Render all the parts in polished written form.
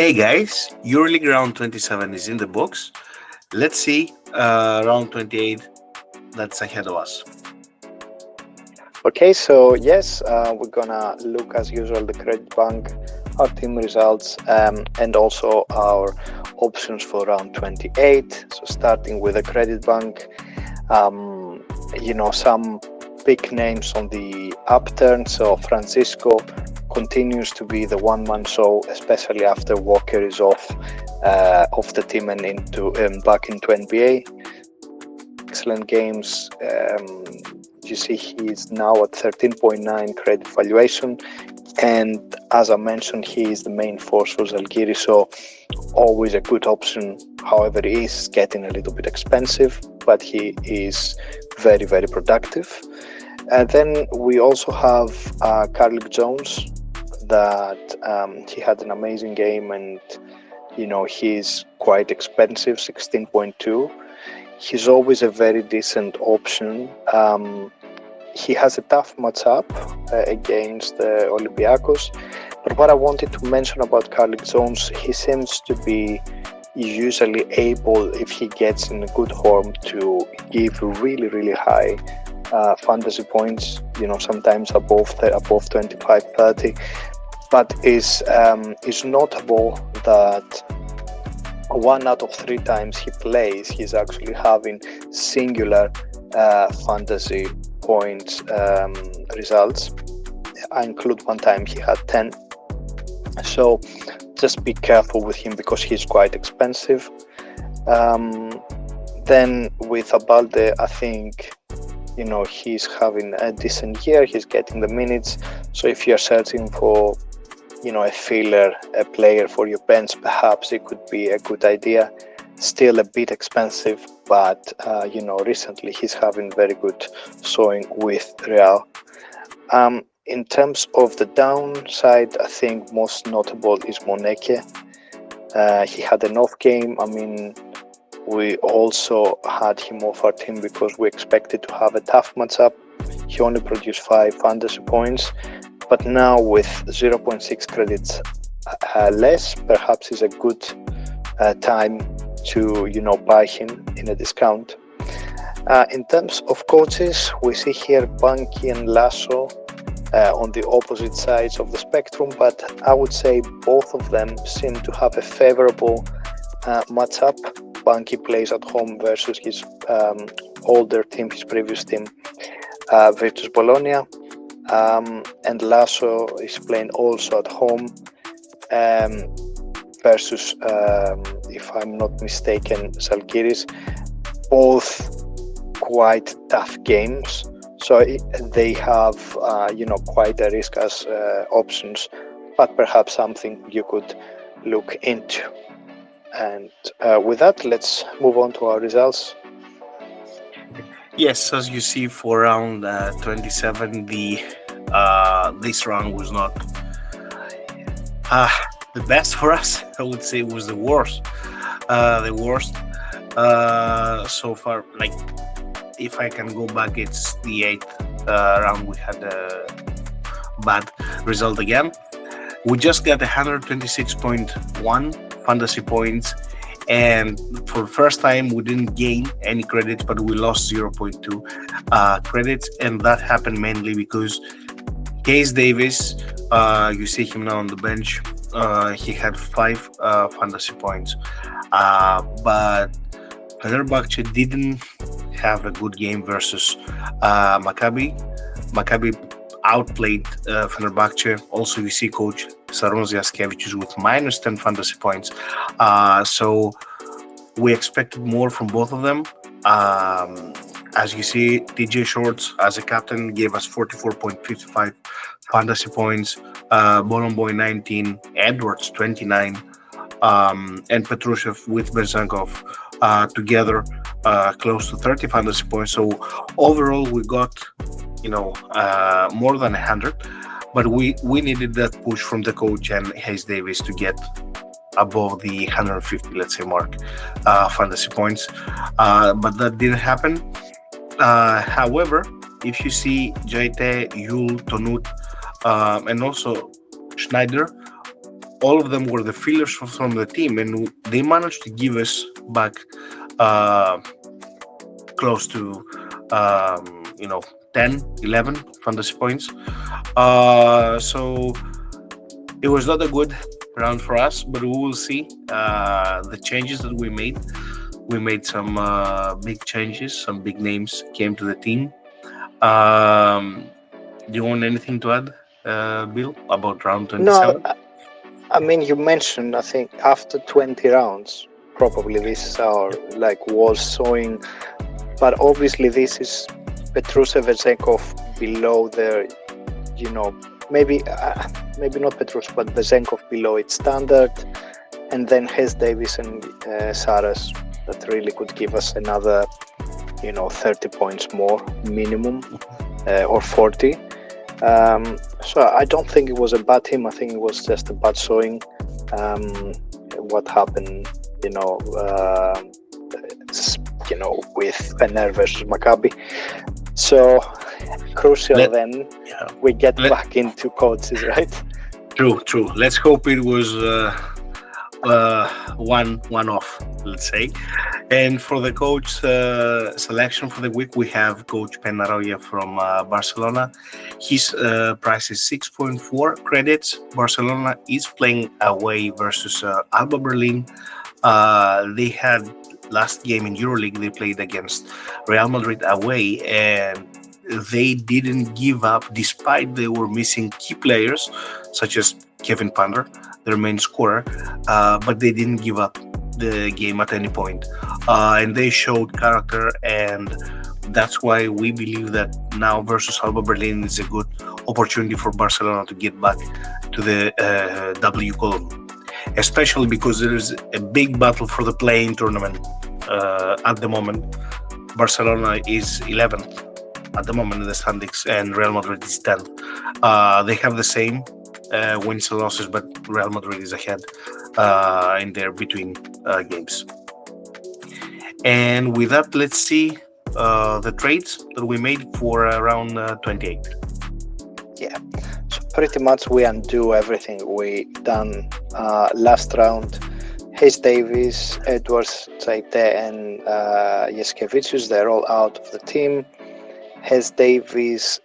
Hey guys, Euroleague round 27 is in the books. Let's see round 28 that's ahead of us. Okay, so yes, we're gonna look as usual the credit bank, our team results, and also our options for round 28. So starting with the credit bank, some big names on the upturn. So Francisco continues to be the one-man show, especially after Walker is off the team and back into NBA. Excellent games. You see he's now at 13.9 credit valuation, and as I mentioned, he is the main force for Zalgiris, so always a good option. However, he is getting a little bit expensive, but he is very, very productive. And then we also have Carlick Jones, that he had an amazing game, and he's quite expensive, 16.2. He's always a very decent option. He has a tough matchup against Olympiacos, but what I wanted to mention about Carlick Jones, he seems to be usually able, if he gets in a good form, to give really, really high fantasy points, sometimes above 25, 30, but is notable that 1 out of 3 times he plays, he's actually having singular fantasy points results. I include 1 time he had 10. So just be careful with him because he's quite expensive. Then with Abalde, I think he's having a decent year. He's getting the minutes. So if you're searching for a filler, a player for your bench, perhaps it could be a good idea. Still a bit expensive, but recently he's having very good showing with Real. In terms of the downside, I think most notable is Moneke. He had an off game. I mean, we also had him off our team because we expected to have a tough matchup. He only produced 5 fantasy points, but now with 0.6 credits less, perhaps is a good time to buy him in a discount. In terms of coaches, we see here Banki and Lasso on the opposite sides of the spectrum, but I would say both of them seem to have a favorable matchup. Banki plays at home versus his older team, his previous team, Virtus Bologna, and Lasso is playing also at home versus, if I'm not mistaken, Zalgiris. Both quite tough games, so they have quite a risk as options, but perhaps something you could look into. And with that, let's move on to our results. Yes, as you see for round 27, this round was not the best for us. I would say it was the worst. So far. Like, if I can go back, it's the 8th round we had a bad result again. We just got 126.1 fantasy points, and for the first time we didn't gain any credits, but we lost 0.2 credits, and that happened mainly because Case Davis, you see him now on the bench, he had 5 fantasy points, but Fenerbahce didn't have a good game versus Maccabi. Maccabi outplayed Fenerbahce. Also, you see coach Saron Ziaskevicius with minus 10 fantasy points. So we expected more from both of them. As you see, TJ Shorts as a captain gave us 44.55 fantasy points, Bolon Boy 19, Edwards 29, and Petrushev with Berzankov together close to 30 fantasy points. So overall we got more than 100, but we needed that push from the coach and Hayes Davis to get above the 150, let's say, mark fantasy points, but that didn't happen. However, if you see Jaite, Yul, Tonut, and also Schneider, all of them were the fillers from the team, and they managed to give us back close to 10, 11 fantasy points. So it was not a good round for us, but we will see the changes that we made. We made some big changes, some big names came to the team. Do you want anything to add, Bill, about round No, 27? I mean, you mentioned, I think, after 20 rounds, probably this is our was showing, but obviously this is Petrusev and Vezenkov below their, maybe not Petrusev, but Vezenkov below its standard, and then Hes Davis and Saras that really could give us another, 30 points more minimum, or 40. So I don't think it was a bad team. I think it was just a bad showing. What happened, with Fener versus Maccabi. So crucial. We get back into coaches, right? True. Let's hope it was one off, let's say. And for the coach selection for the week, we have Coach Penaroya from Barcelona. His price is 6.4 credits. Barcelona is playing away versus Alba Berlin. They had last game in Euroleague, they played against Real Madrid away, and they didn't give up despite they were missing key players such as Kevin Pander, their main scorer, but they didn't give up the game at any point, and they showed character, and that's why we believe that now versus Alba Berlin is a good opportunity for Barcelona to get back to the W column, especially because there is a big battle for the play-in tournament at the moment. Barcelona is 11th at the moment in the standings, and Real Madrid is 10th. They have the same wins and losses, but Real Madrid is ahead in their between games. And with that, let's see the trades that we made for round 28. Yeah, so pretty much we undo everything we done last round. Hayes Davis, Edwards, Zaite, and Jaskevicius, they're all out of the team. Hayes Davis,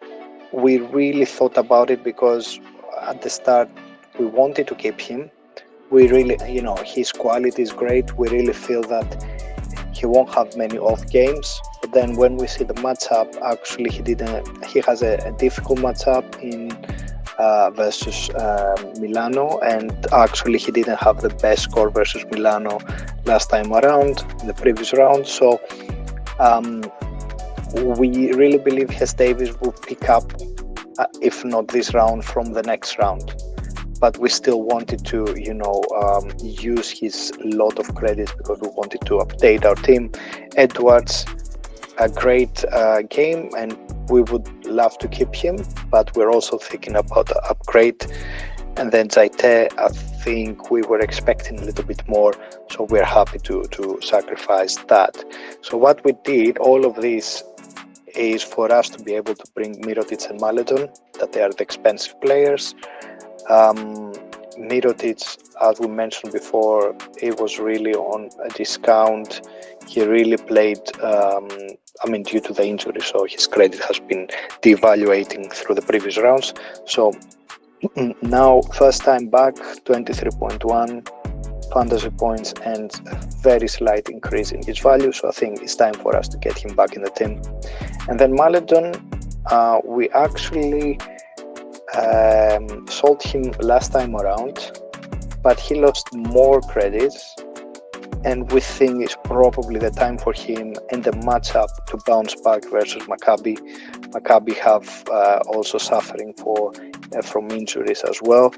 we really thought about it because at the start we wanted to keep him. We really, his quality is great. We really feel that he won't have many off games. But then when we see the matchup, actually he has a difficult matchup in versus Milano, and actually he didn't have the best score versus Milano last time around, in the previous round. So we really believe Hes Davis will pick up, if not this round, from the next round. But we still wanted to, use his lot of credits because we wanted to update our team. Edwards, a great game, and we would love to keep him, but we're also thinking about the upgrade. And then Zaite, I think we were expecting a little bit more, so we're happy to sacrifice that. So what we did, all of this is for us to be able to bring Mirotic and Maledon, that they are the expensive players. Mirotic, as we mentioned before, he was really on a discount. He really played, due to the injury, so his credit has been devaluating through the previous rounds. So now, first time back, 23.1 fantasy points and very slight increase in his value. So I think it's time for us to get him back in the team. And then Maledon, we actually sold him last time around, but he lost more credits, and we think it's probably the time for him in the matchup to bounce back versus Maccabi. Maccabi have also suffering from injuries as well,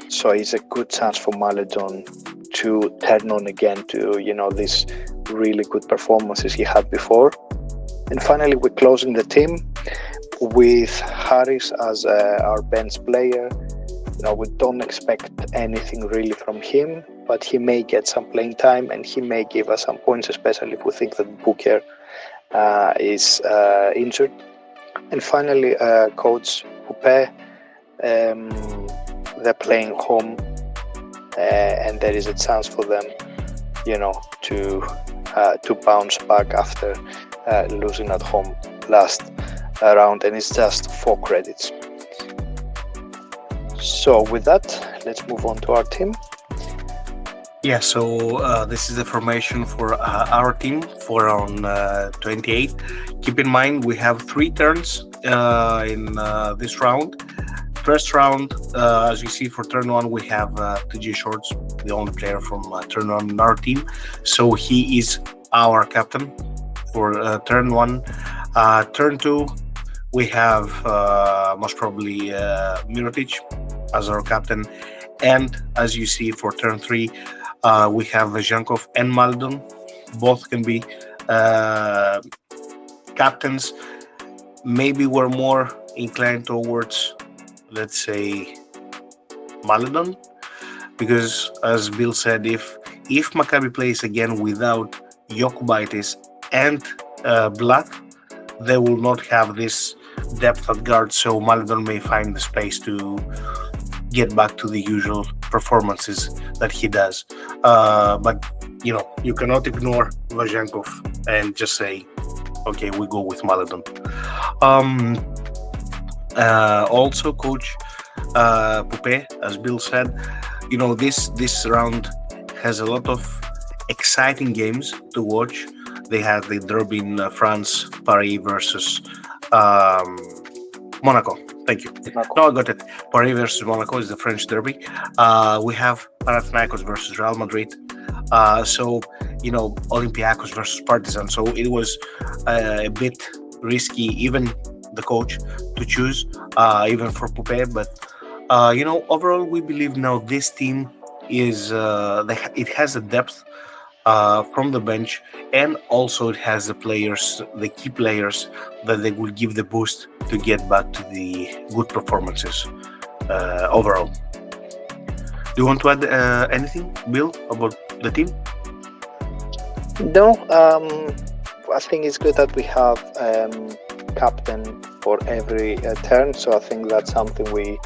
so it's a good chance for Maledon to turn on again to these really good performances he had before. And finally, we're closing the team with Harris as our bench player. We don't expect anything really from him, but he may get some playing time and he may give us some points, especially if we think that Booker is injured. And finally, Coach Coupe, they're playing home and there is a chance for them, to bounce back after losing at home last round, and it's just 4 credits. So with that, let's move on to our team. Yeah, so this is the formation for our team for on 28. Keep in mind we have 3 turns in this round. First round, as you see for turn 1, we have TJ Shorts, the only player from turn 1 in our team. So he is our captain for turn 1. Turn 2, we have most probably Mirotic as our captain. And as you see for turn 3, we have Zhankov and Maldon. Both can be captains. Maybe we're more inclined towards, let's say, Maledon, because as Bill said, if Maccabi plays again without Jokubaitis and Black, they will not have this depth at guard, so Maledon may find the space to get back to the usual performances that he does. But you cannot ignore Vazenkov and just say, okay, we go with Maledon. Also, Coach Poupé, as Bill said, this round has a lot of exciting games to watch. They had the derby in France, Paris versus Monaco. Thank you. Monaco. No, I got it. Paris versus Monaco is the French derby. We have Panathinaikos versus Real Madrid. So, Olympiacos versus Partizan. So it was a bit risky, even the coach, to choose, even for Poupé. But, overall, we believe now this team is, it has a depth from the bench, and also it has the key players that they will give the boost to get back to the good performances overall. Do you want to add anything, Bill, about the team? No, I think it's good that we have captain for every turn, so I think that's something we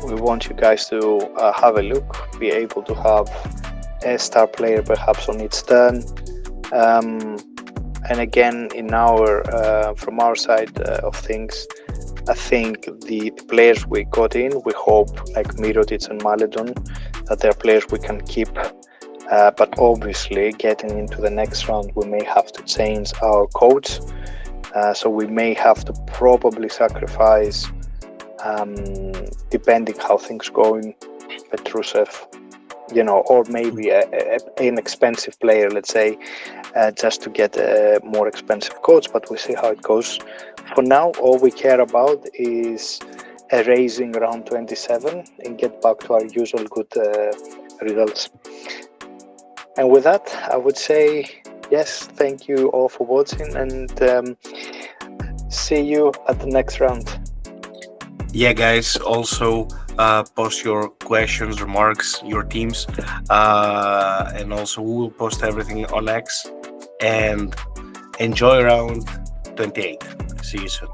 want you guys to have a look, be able to have a star player perhaps on each turn, and again from our side of things, I think the players we got in, we hope, like Mirotic and Maledon, that they're players we can keep, but obviously getting into the next round we may have to change our coach, so we may have to probably sacrifice, depending how things go, in Petrusev, or maybe an expensive player, let's say, just to get a more expensive coach, but we'll see how it goes. For now, all we care about is erasing round 27 and get back to our usual good results. And with that, I would say, yes, thank you all for watching, and see you at the next round. Yeah, guys, also post your questions, remarks, your teams, and also we will post everything on X, and enjoy round 28. See you soon.